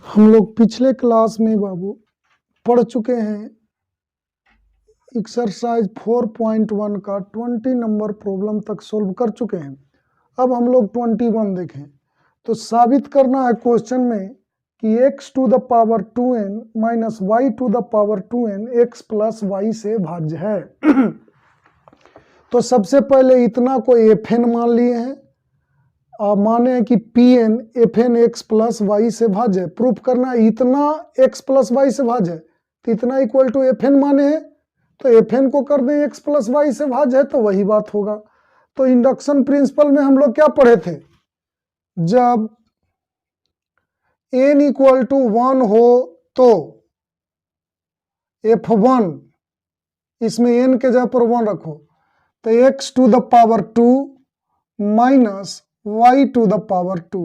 हम लोग पिछले क्लास में बाबू पढ़ चुके हैं एक्सरसाइज 4.1 का 20 नंबर प्रॉब्लम तक सोल्व कर चुके हैं। अब हम लोग 21 देखें तो साबित करना है क्वेश्चन में कि x to the power 2n minus y to the power 2n x plus y से भाज्य है। तो सबसे पहले इतना को fn मान लिए हैं और माने कि pn fn x plus y से भाज्य है। प्रूफ करना है इतना x प्लस वाई से भाज्य है तो इतना इक्वल टू fn माने हैं, तो fn को कर दें x प्लस वाई से भाज्य है तो वही बात होगा। तो इंडक्शन प्रिंसिपल में हम लोग क्या पढ़े थे, जब n इक्वल टू 1 हो तो f1 इसमें n के जगह पर 1 रखो तो x to the power 2 minus y to the power 2,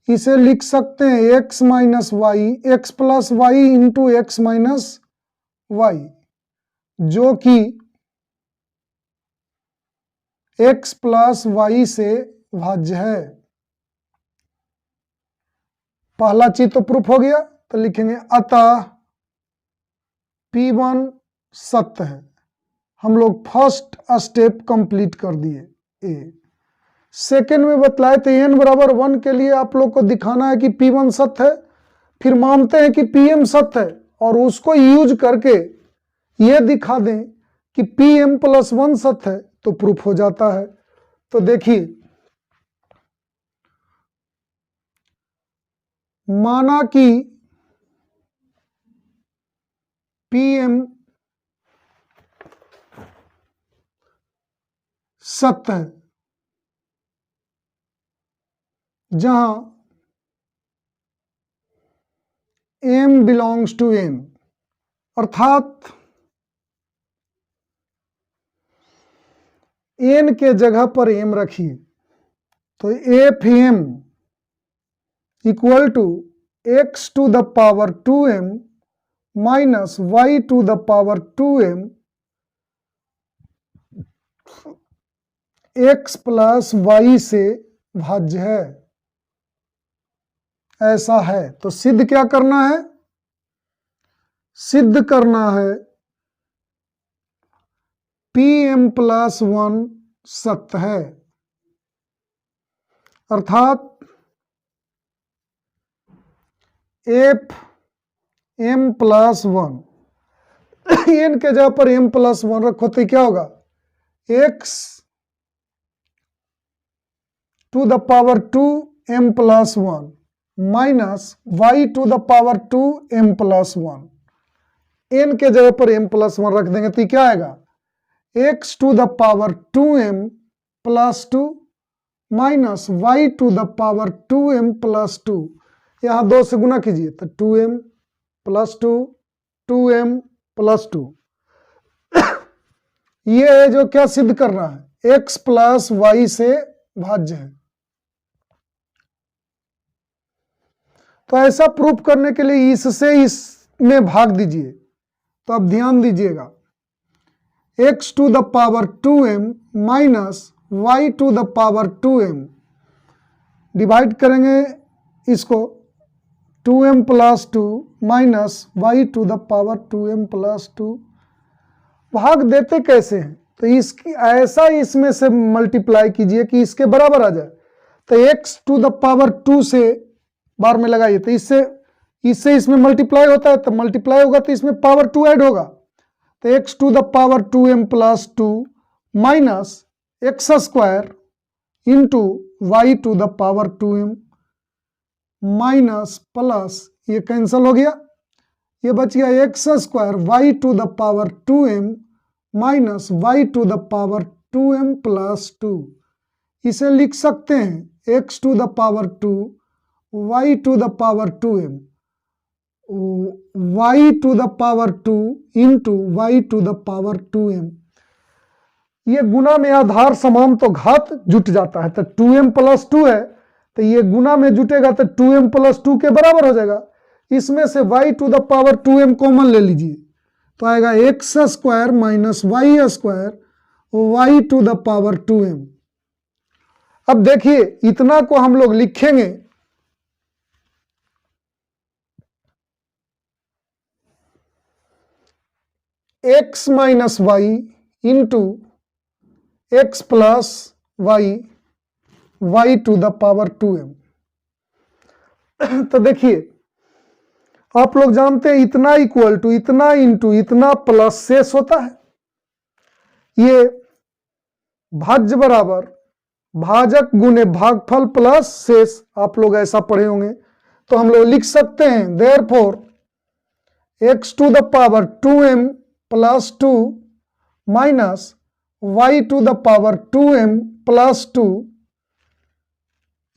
इसे लिख सकते हैं x minus y x plus y into x minus y, जो कि x प्लस वाई से भाज्य है। पहला चीज तो प्रूफ हो गया, तो लिखेंगे अतः P1 सत्य है। हम लोग फर्स्ट स्टेप कंप्लीट कर दिए। ए सेकेंड में बतलाए थे n बराबर 1 के लिए आप लोग को दिखाना है कि P1 सत्य है, फिर मानते हैं कि Pm सत्य है और उसको यूज करके ये दिखा दें कि Pm प्लस 1 सत्य है तो प्रूफ हो जाता है। तो देखिए, माना कि Pm सत्य है जहां m बिलोंग्स टू n, अर्थात n के जगह पर m रखिए तो fm equal to x to the power 2m minus y to the power 2m x plus y से भाज्य है, ऐसा है। तो सिद्ध क्या करना है, सिद्ध करना है Pm प्लस 1 सत्य है, अर्थात Fm प्लस 1 n के जगह पर m प्लस 1 रखो तो क्या होगा, x to the power 2 m plus 1 minus y to the power 2 m plus 1, n के जगह पर m प्लस 1 रख देंगे तो क्या आएगा, x to the power 2m plus 2 minus y to the power 2m plus 2, यहाँ 2 से गुना कीजिए तो 2m प्लस 2 2m प्लस 2। ये है जो क्या सिद्ध करना है, x प्लस वाई से भाज्य है। तो ऐसा प्रूफ करने के लिए इससे इसमें भाग दीजिए। तो अब ध्यान दीजिएगा, x to the power 2m minus y to the power 2m, divide करेंगे इसको 2m plus 2 minus y to the power 2m plus 2। भाग देते कैसे हैं, तो इसकी ऐसा इसमें से मल्टीप्लाई कीजिए कि इसके बराबर आ जाए। तो x टू द पावर 2 से बार में लगाइए तो इससे इसमें मल्टीप्लाई होता है, तो मल्टीप्लाई होगा तो इसमें पावर 2 ऐड होगा तो x to the power 2m plus 2 minus x square into y to the power 2m minus plus ये कैंसिल हो गया, ये बच गया x square y to the power 2m minus y to the power 2m plus 2। इसे लिख सकते हैं x to the power 2 y to the power 2m y to the power 2 into y to the power 2m। ये गुना में आधार समान तो घात जुट जाता है, तो 2m प्लस 2 है तो ये गुना में जुटेगा तो 2m प्लस 2 के बराबर हो जाएगा। इसमें से y to the power 2m common ले लीजिए तो आएगा x square minus y square y to the power 2m। अब देखिए इतना को हम लोग लिखेंगे x minus y into x plus y y to the power 2m। तो देखिए आप लोग जानते हैं इतना इक्वल टू इतना इंटू इतना प्लस शेष होता है। ये भाज्य बराबर भाजक गुने भागफल प्लस शेष, आप लोग ऐसा पढ़े होंगे। तो हम लोग लिख सकते हैं therefore x to the power 2m plus 2 minus y to the power 2m plus 2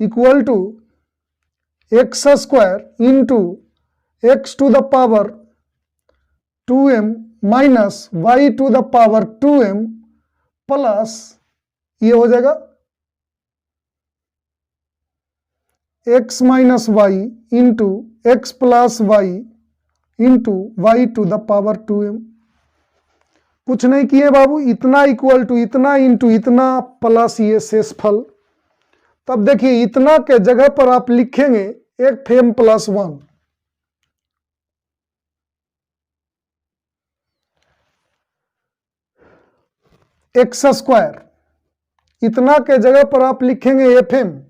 equal to x square into x to the power 2m minus y to the power 2m plus ये हो जाएगा x minus y into x plus y into y to the power 2m। कुछ नहीं किए बाबू, इतना equal to इतना into इतना प्लस ये शेषफल। तब देखिए इतना के जगह पर आप लिखेंगे एक फेम प्लस 1, एक्स स्क्वायर, इतना के जगह पर आप लिखेंगे एफ एम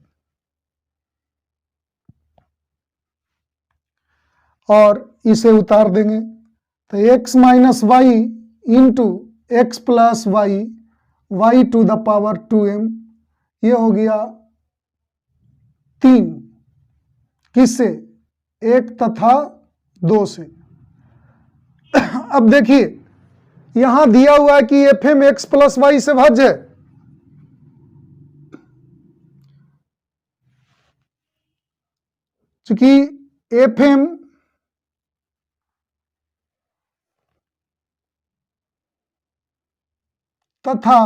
और इसे उतार देंगे तो x minus y into x plus y y to the power 2m, ये हो गया 3, किससे? 1 तथा 2 से। अब देखिए यहां दिया हुआ है कि f m x plus y से भाज्य है, चूंकि एफ एम तथा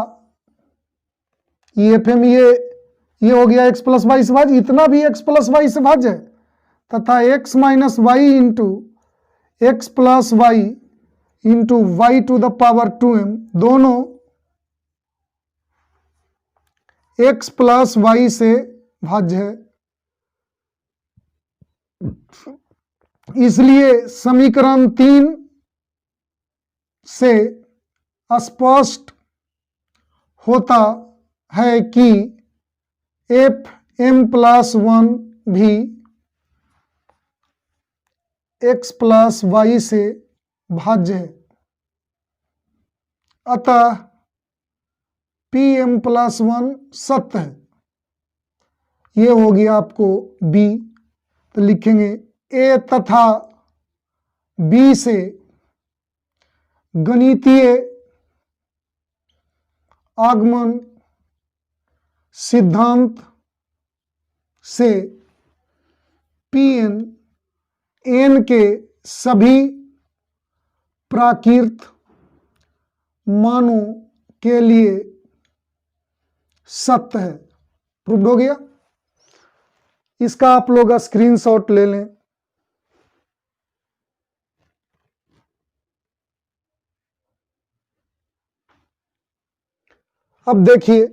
ये एफ एम ये हो गया एक्स प्लस वाई से भाज्य, इतना भी एक्स प्लस वाई से भाज्य है, तथा x minus y into x plus y into y to the power 2m, दोनों एक्स प्लस वाई से भाज्य है। इसलिए समीकरण 3 से स्पष्ट होता है कि एफ एम प्लस 1 भी एक्स प्लस वाई से भाज्य है। अतः पी एम प्लस 1 सत्य है। ये हो गया आपको बी, तो लिखेंगे ए तथा बी से गणितीय आगमन सिद्धांत से पी एन के सभी प्राकृत मानों के लिए सत्य है। प्रूव्ड हो गया। इसका आप लोग स्क्रीनशॉट ले लें। अब देखिए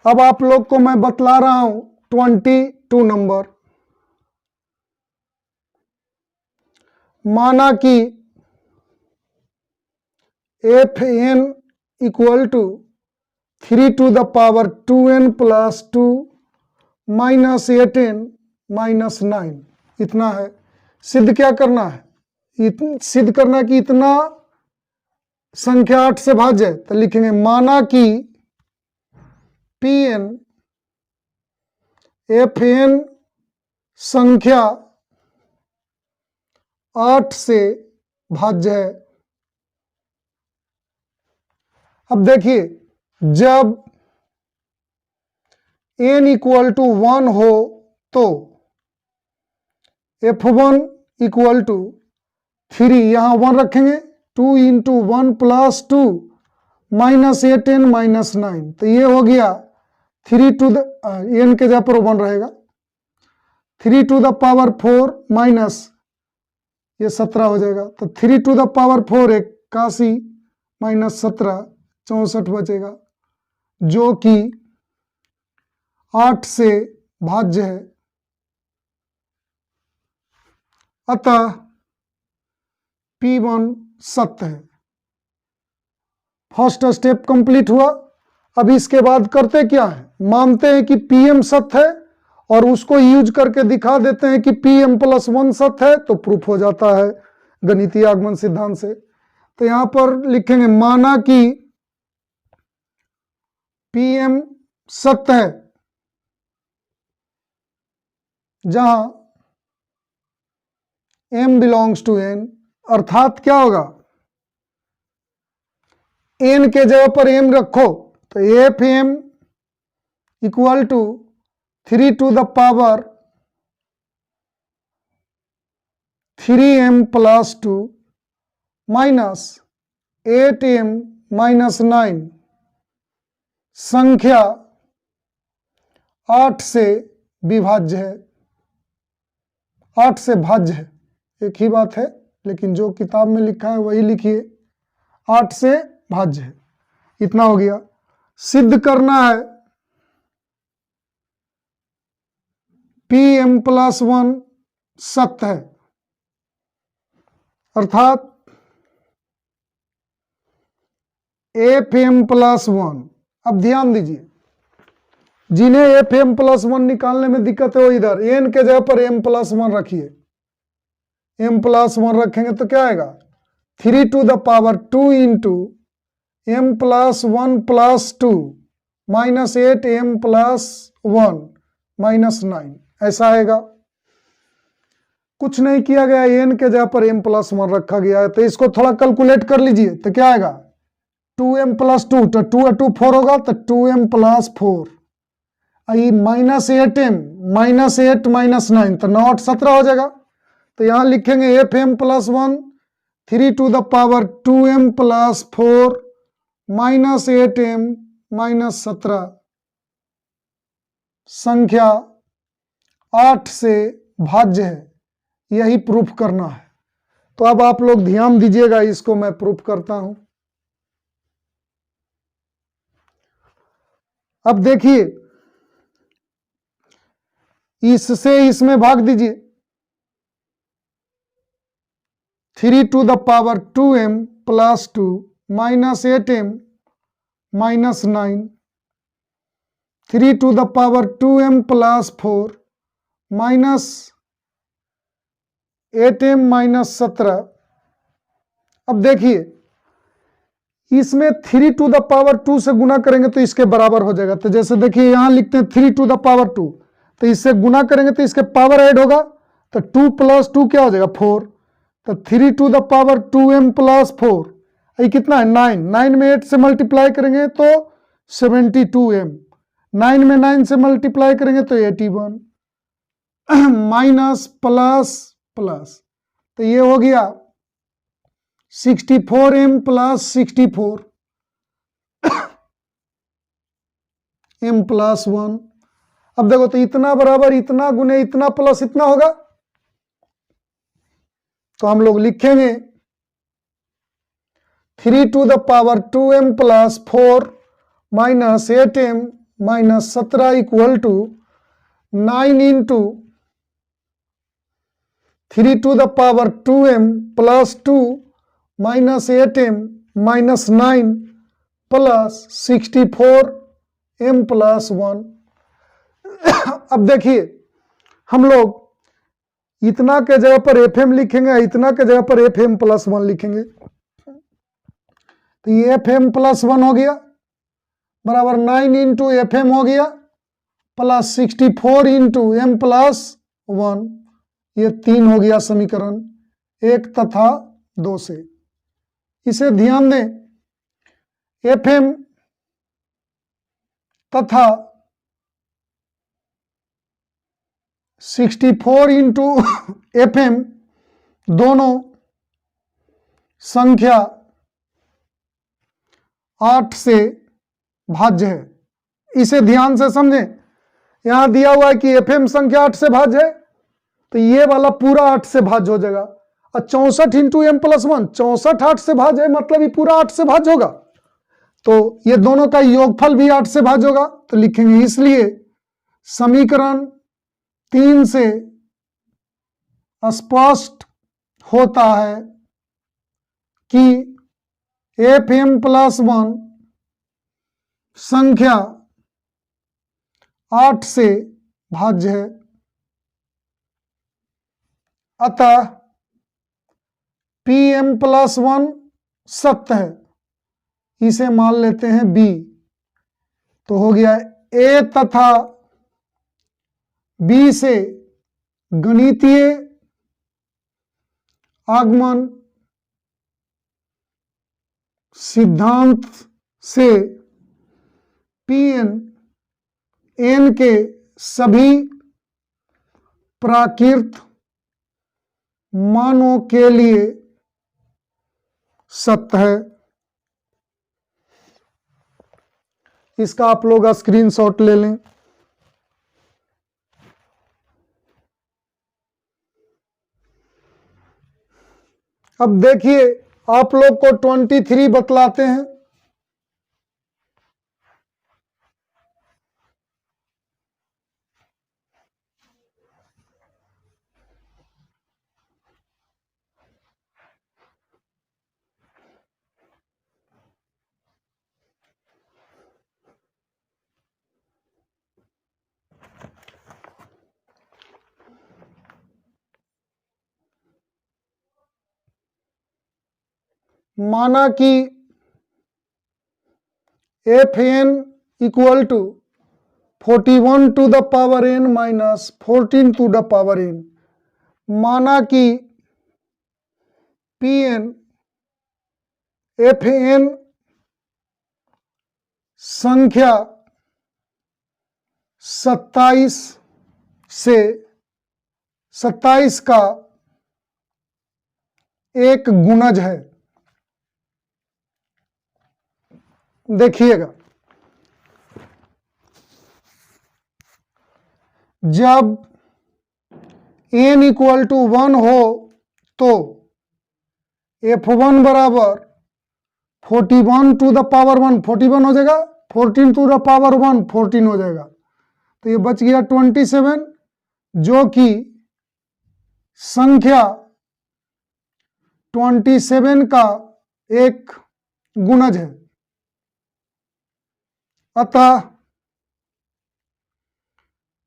अब आप लोग को मैं बतला रहा हूं 22 नंबर। माना कि F N equal to 3 to the power 2n plus 2 minus 8n minus 9, इतना है। सिद्ध क्या करना है? सिद्ध करना कि इतना संख्या 8 से भाज्य है, तो लिखेंगे माना कि पी एन एफ एन संख्या 8 से भाज्य है। अब देखिए जब n इक्वल टू 1 हो तो f1 इक्वल टू 3, यहां 1 रखेंगे, 2 इंटू 1 प्लस 2 -8n -9, तो ये हो गया 3 टू द n के जगह पर 1 रहेगा, 3 टू द पावर 4 माइनस ये 17 हो जाएगा, तो 3 टू द पावर 4 81 माइनस 17 64 बचेगा, जो कि 8 से भाज्य है। अतः P1 सत्य है। फर्स्ट स्टेप कंप्लीट हुआ। अब इसके बाद करते क्या है, मानते हैं कि Pm सत्य है और उसको यूज करके दिखा देते हैं कि Pm+1 सत्य है, तो प्रूफ हो जाता है गणितीय आगमन सिद्धांत से। तो यहां पर लिखेंगे माना कि Pm सत्य है जहां m बिलोंग्स टू n, अर्थात क्या होगा, n के जगह पर m रखो तो Fm equal to 3 to the power 3m plus 2 minus 8m minus 9, संख्या 8 से विभाज्य है, 8 से भाज्य है, एक ही बात है, लेकिन जो किताब में लिखा है वही लिखिए, 8 से भाज्य है। इतना हो गया। सिद्ध करना है Pm+1 सत्य है, अर्थात Fm+1। अब ध्यान दीजिए, जिन्हें Fm+1 निकालने में दिक्कत है वो इधर n के जगह पर m+1 रखिए, m+1 रखेंगे तो क्या आएगा, 3 to the power 2 into m+1 plus 2 minus 8m+1 minus 9, ऐसा आएगा। कुछ नहीं किया गया, n के जगह पर m+1 रखा गया है, तो इसको थोड़ा कैलकुलेट कर लीजिए, तो क्या आएगा, 2m+2, तो 2 4 होगा, तो 2m+4, -8m -8 -9, तो 9 8 17 हो जाएगा। तो यहां लिखेंगे Fm+1 3 to the power 2m+4 -8m -17, संख्या 8 से भाज्य है, यही प्रूफ करना है। तो अब आप लोग ध्यान दीजिएगा, इसको मैं प्रूफ करता हूं। अब देखिए, इससे इसमें भाग दीजिए, 3 to the power 2m plus 2 -8m -9, 3 to the power 2m plus 4 -8m -17। अब देखिए, इसमें 3 टू द पावर 2 से गुना करेंगे तो इसके बराबर हो जाएगा। तो जैसे देखिए यहां लिखते हैं 3 टू द पावर 2, तो इससे गुना करेंगे तो इसके पावर ऐड होगा, तो 2 प्लस 2 क्या हो जाएगा, 4, तो 3 to the power 2m plus 4, ये कितना है, 9, 9 में 8 से मल्टीप्लाई करेंगे तो 72m, 9 में 9 से मल्टीप्लाई करेंगे तो 81, माइनस प्लस प्लस, तो ये हो गया 64m प्लस 64 m प्लस 1। अब देखो, तो इतना बराबर इतना गुने इतना प्लस इतना होगा, तो हम लोग लिखेंगे 3 to the power 2m plus 4 minus 8m minus 17 equal to 9 into 3 to the power 2m plus 2 minus 8m minus 9 plus 64m plus 1। अब देखिए, हम लोग इतना के जगह पर Fm लिखेंगे, इतना के जगह पर Fm+1 लिखेंगे, तो ये Fm+1 हो गया बराबर 9 इंटू Fm हो गया प्लस 64 इंटू m प्लस 1, ये 3 हो गया समीकरण 1 तथा 2 से। इसे ध्यान दें, Fm तथा 64 इंटू Fm दोनों संख्या 8 से भाज्य है। इसे ध्यान से समझें। यहां दिया हुआ है कि एफएम संख्या 8 से भाज्य है, तो ये वाला पूरा 8 से भाज्य हो जाएगा। और 64 इंटू एम प्लस 1, 64 8 से भाज्य है, मतलब ये पूरा 8 से भाज्य होगा। तो ये दोनों का योगफल भी 8 से भाज्य होगा, तो लिखेंगे। इसलिए समीकरण 3 से स्पष्ट होता है कि एफ एम प्लस 1 संख्या 8 से भाज्य है। अतः पी एम प्लस 1 सत्य है। इसे मान लेते हैं बी। तो हो गया ए तथा बी से गणितीय आगमन सिद्धांत से पी एन के सभी प्राकृत मानों के लिए सत्य है। इसका आप लोग स्क्रीनशॉट ले लें। अब देखिए, आप लोग को 23 बतलाते हैं। माना कि F N equal to 41 to the power N minus 14 to the power N. माना कि पी एन एफ एन संख्या 27 से 27 का एक गुणज है। देखिएगा, जब n इक्वल टू 1 हो तो f1 बराबर 41 टू द पावर 1 41 हो जाएगा, 14 टू द पावर 1 14 हो जाएगा। तो ये बच गया 27, जो कि संख्या 27 का एक गुणज है। अतः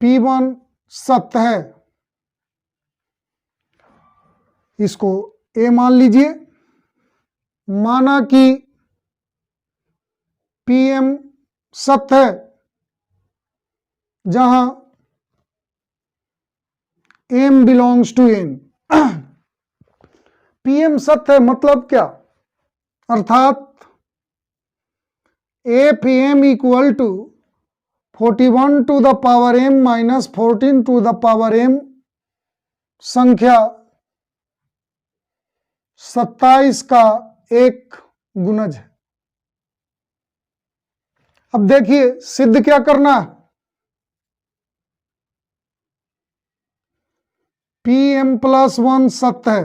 P1 सत्य है। इसको A मान लीजिए। माना कि PM सत्य है, जहां M belongs to N। PM सत्य है मतलब क्या? अर्थात F M equal to 41 to the power m minus 14 to the power m संख्या 27 का एक गुणज है। अब देखिए, सिद्ध क्या करना है। पी एम प्लस 1 सत्य है,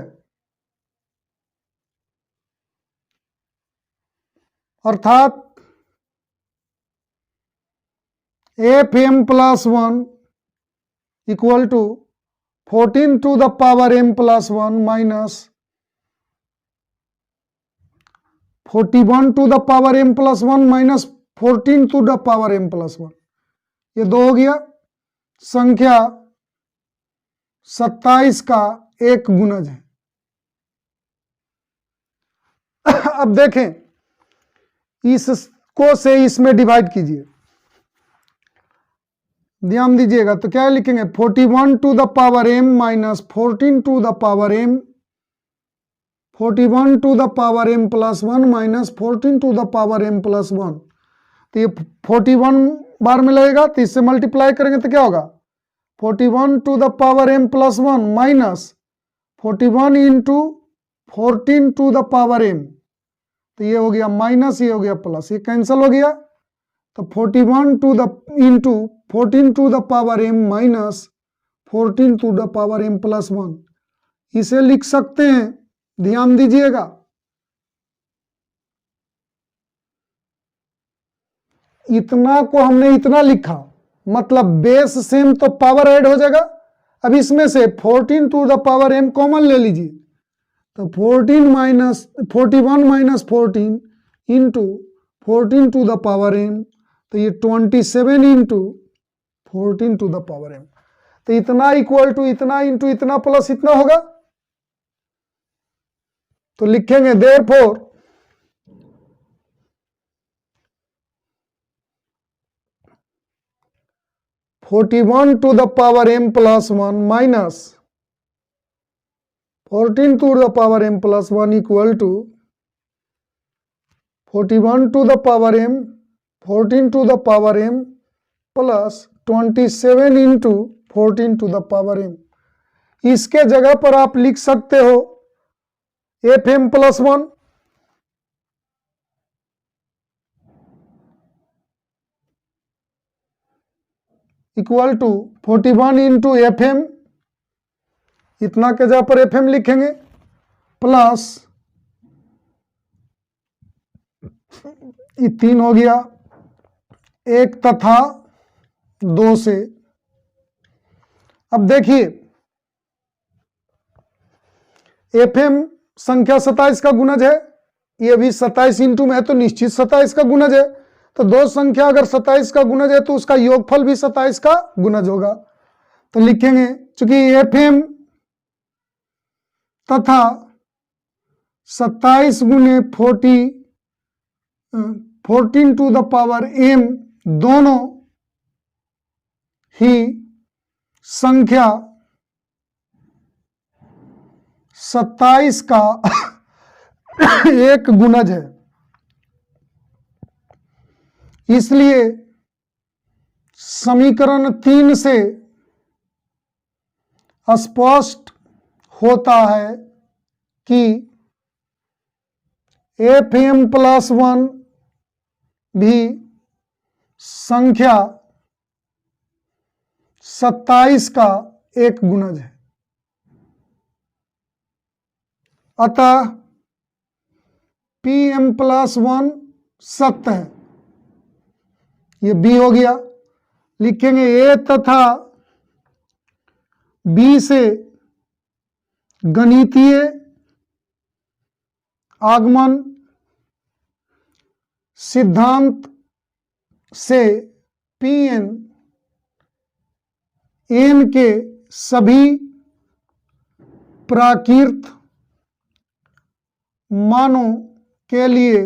अर्थात F M plus 1 equal to 14 to the power m plus 1 minus 41 to the power m plus 1 minus 14 to the power m plus 1। ये दो हो गया। संख्या 27 का एक गुणज है। अब देखें, इसको से इसमें डिवाइड कीजिए। ध्यान दीजिएगा, तो क्या लिखेंगे? 41 to the power m minus 14 to the power m, 41 to the power m plus 1 minus 14 to the power m plus 1। तो ये 41 बार में लगेगा, तो इससे मल्टीप्लाई करेंगे तो क्या होगा? 41 to the power m plus 1 minus 41 into 14 to the power m। तो ये हो गया माइनस, ये हो गया प्लस, ये कैंसिल हो गया। तो 41 to the into 14 to the power m minus 14 to the power m plus 1, इसे लिख सकते हैं। ध्यान दीजिएगा, इतना को हमने इतना लिखा, मतलब बेस सेम तो पावर ऐड हो जाएगा। अब इसमें से 14 to the power m common ले लीजिए, तो 41 minus 14 into 14 to the power m, तो ये 27 into 14 to the power m, तो इतना इक्वल टू इतना इंटू इतना प्लस इतना होगा। तो लिखेंगे therefore 41 to the power m plus 1 minus 14 to the power m plus 1 equal to 41 to the power m 14 to the power m plus 27 into 14 to the power m। इसके जगह पर आप लिख सकते हो fm plus 1 equal to 41 into fm, इतना के जगह पर fm लिखेंगे, प्लस ये 3 हो गया 1 तथा 2 से। अब देखिए fm संख्या 27 का गुणज है, ये भी 27 इंटू में है तो निश्चित 27 का गुणज है। तो दो संख्या अगर 27 का गुणज है तो उसका योगफल भी 27 का गुणज होगा। तो लिखेंगे चूंकि fm तथा 27 गुने 14 टू द पावर m दोनों ही संख्या 27 का एक गुणज है, इसलिए समीकरण 3 से स्पष्ट होता है कि fm प्लस 1 भी संख्या 27 का एक गुणज है। अतः pm प्लस 1 सत्य है, ये b हो गया। लिखेंगे a तथा b से गणितीय आगमन सिद्धांत से pn n के सभी प्राकृत मानों के लिए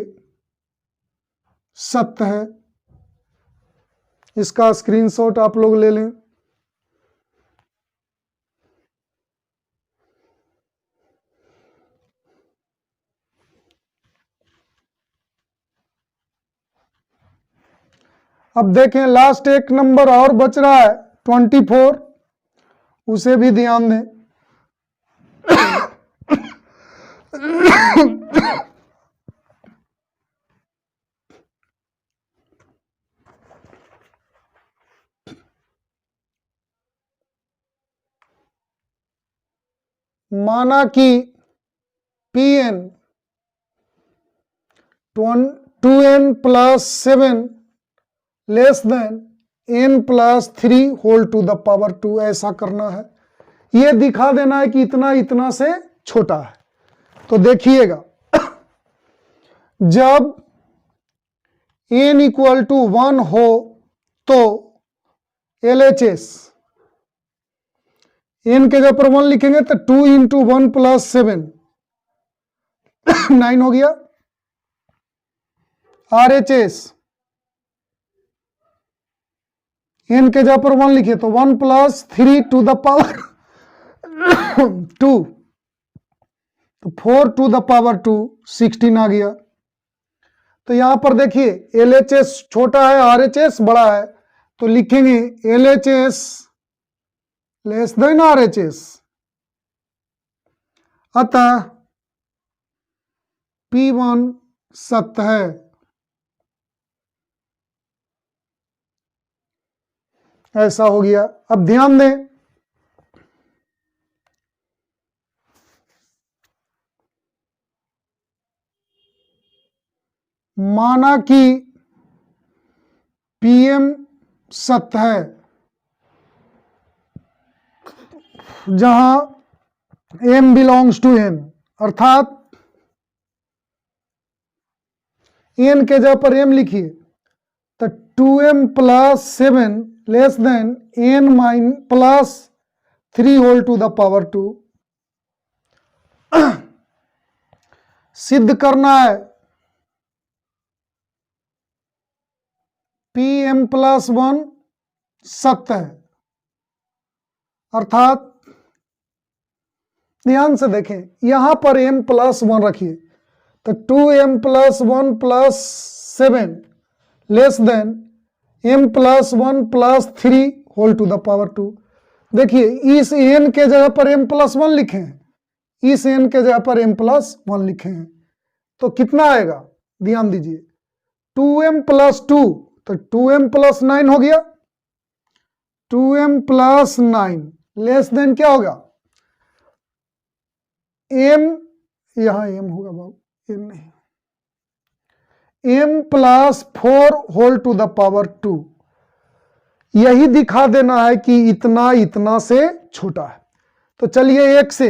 सत्य है। इसका स्क्रीनशॉट आप लोग ले लें। अब देखें लास्ट एक नंबर और बच रहा है 24, उसे भी ध्यान दें। माना कि Pn 2n plus 7 less than n plus 3 whole to the power 2, ऐसा करना है। यह दिखा देना है कि इतना इतना से छोटा है। तो देखिएगा जब n इक्वल टू 1 हो तो LHS n के जगह पर 1 लिखेंगे तो 2 इंटू 1 प्लस 7 9 हो गया। RHS n के जगह पर 1 लिखे तो 1 प्लस 3 टू द पावर 2, तो 4 टू द पावर 2 16 आ गया। तो यहां पर देखिए LHS छोटा है, RHS बड़ा है, तो लिखेंगे LHS लेस देन RHS। अतः P1 सत्य है। ऐसा हो गया। अब ध्यान दें, माना कि PM सत्य है, जहां M बिलोंग्स टू N, अर्थात N के जगह पर M लिखिए, तो 2M plus 7 less than N माइन plus 3 whole to the power 2 सिद्ध करना है। PM प्लस 1 सत्य है, अर्थात ध्यान से देखें, यहां पर M प्लस 1 रखिए, तो 2M plus 1 plus 7 less than M plus 1 plus 3 whole to the power 2। देखिए, इस N के जगह पर M प्लस 1 लिखे हैं, इस N के जगह पर M प्लस 1 लिखे हैं, तो कितना आएगा? ध्यान दीजिए, 2M प्लस 2, तो 2M प्लस 9 हो गया, 2M प्लस 9 लेस देन क्या होगा? M, यहां M होगा बाबू, M नहीं, M plus 4 whole to the power 2। यही दिखा देना है कि इतना इतना से छोटा है। तो चलिए एक से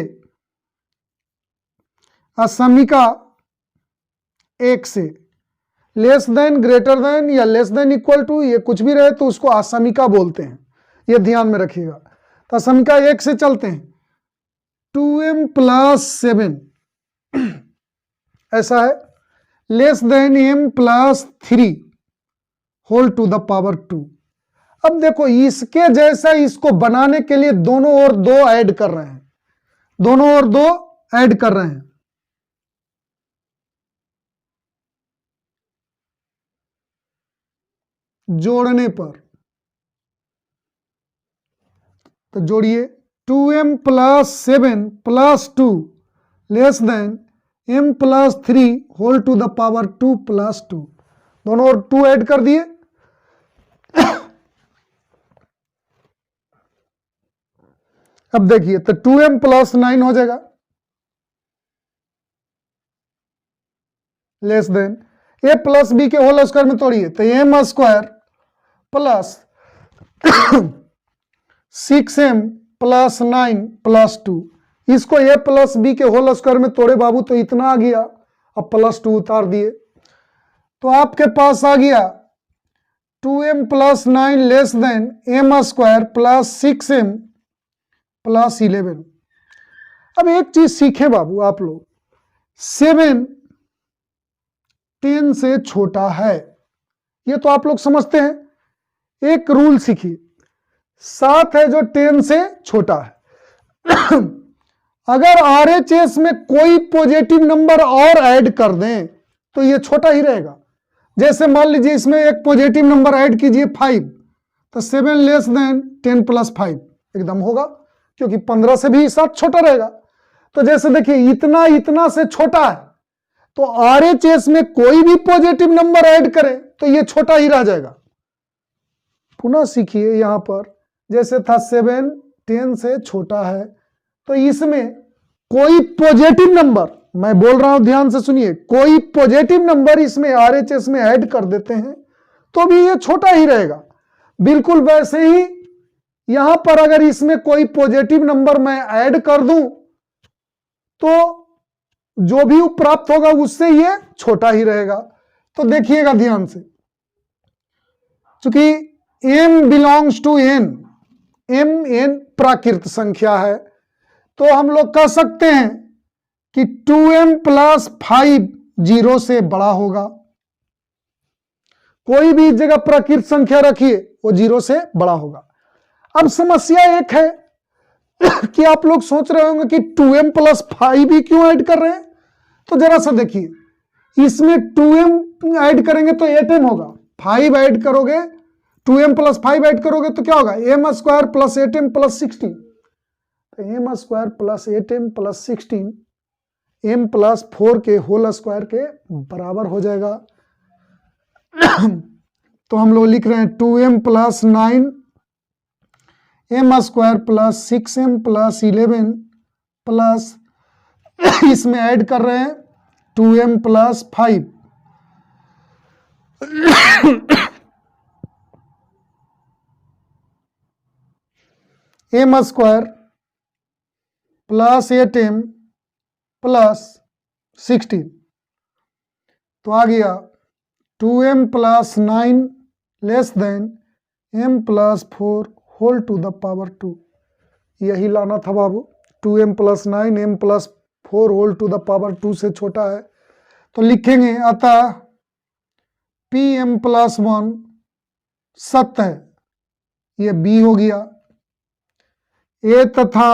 असमीका, एक से लेस देन, ग्रेटर देन या लेस देन इक्वल टू, ये कुछ भी रहे तो उसको असमीका बोलते हैं, ये ध्यान में रखिएगा। तो असमीका एक से चलते हैं, 2M प्लस 7 ऐसा है, less than M plus 3 whole to the power 2। अब देखो, इसके जैसा इसको बनाने के लिए दोनों ओर 2 ऐड कर रहे हैं, दोनों ओर 2 ऐड कर रहे हैं, जोड़ने पर, तो जोड़िए, 2M plus 7 plus 2 less than M plus 3 whole to the power 2 plus 2, दोनों ओर 2 ऐड कर दिए। अब देखिए, तो 2M प्लस 9 हो जाएगा, less than A plus B के होल स्क्वायर में तोड़िए, तो M square plus 6M plus 9 plus 2, इसको A प्लस बी के होल स्क्वायर में तोड़े बाबू, तो इतना आ गया। अब प्लस 2 उतार दिए, तो आपके पास आ गया 2M plus 9 less than M square plus 6M plus 11। अब एक चीज सीखें बाबू आप लोग, 7 10 से छोटा है, ये तो आप लोग समझते हैं। एक रूल सीखिए, 7 है जो 10 से छोटा है। अगर RHS में कोई पॉजिटिव नंबर और ऐड कर दें तो ये छोटा ही रहेगा। जैसे मान लीजिए इसमें एक पॉजिटिव नंबर ऐड कीजिए 5, तो 7 लेस देन 10 प्लस 5 एकदम होगा, क्योंकि 15 से भी 7 छोटा रहेगा। तो जैसे देखिए, इतना इतना से छोटा है, तो RHS में कोई भी पॉजिटिव नंबर ऐड करें तो ये छोटा ही रह जाएगा। पुनः सीखिए, यहां पर जैसे था 7 10 से छोटा है, तो इसमें कोई पॉजिटिव नंबर, मैं बोल रहा हूं ध्यान से सुनिए, कोई पॉजिटिव नंबर इसमें RHS में ऐड कर देते हैं तो भी ये छोटा ही रहेगा। बिल्कुल वैसे ही यहां पर अगर इसमें कोई पॉजिटिव नंबर मैं ऐड कर दूं तो जो भी प्राप्त होगा उससे ये छोटा ही रहेगा। तो देखिएगा ध्यान से, क्योंकि M belongs to N, M N प्राकृत संख्या है, तो हम लोग कह सकते हैं कि 2M प्लस 5 0 से बड़ा होगा। कोई भी जगह प्राकृत संख्या रखिए वो 0 से बड़ा होगा। अब समस्या एक है कि आप लोग सोच रहे होंगे कि 2M प्लस 5 भी क्यों ऐड कर रहे हैं, तो जरा सा देखिए, इसमें 2M ऐड करेंगे तो 8M होगा, 5 ऐड करोगे 2M प्लस 5 ऐड करोगे तो क्या होगा, M square plus 8M plus 16। तो M square plus 8M plus 16 m plus 4 के होल स्क्वायर के बराबर हो जाएगा। तो हम लोग लिख रहे हैं 2m plus 9 m square plus 6m plus 11 plus इसमें ऐड कर रहे हैं 2m plus 5 m square plus 8m plus 16, तो आ गया 2m plus 9 less than m plus 4 whole to the power 2। यही लाना था बाबू, 2m plus 9 m plus 4 whole to the power 2 से छोटा है, तो लिखेंगे अतः pm प्लस 1 सत्य है, ये b हो गया। a तथा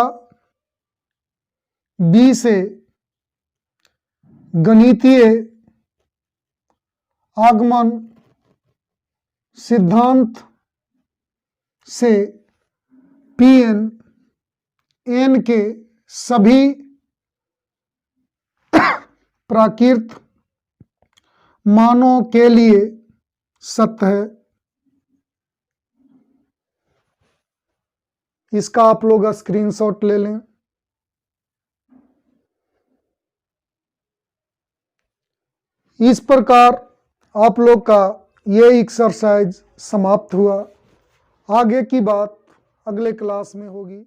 b से गणितीय आगमन सिद्धांत से pn n के सभी प्राकृत मानों के लिए सत्य है। इसका आप लोग स्क्रीनशॉट ले लें। इस प्रकार आप लोग का ये एक्सरसाइज समाप्त हुआ। आगे की बात अगले क्लास में होगी।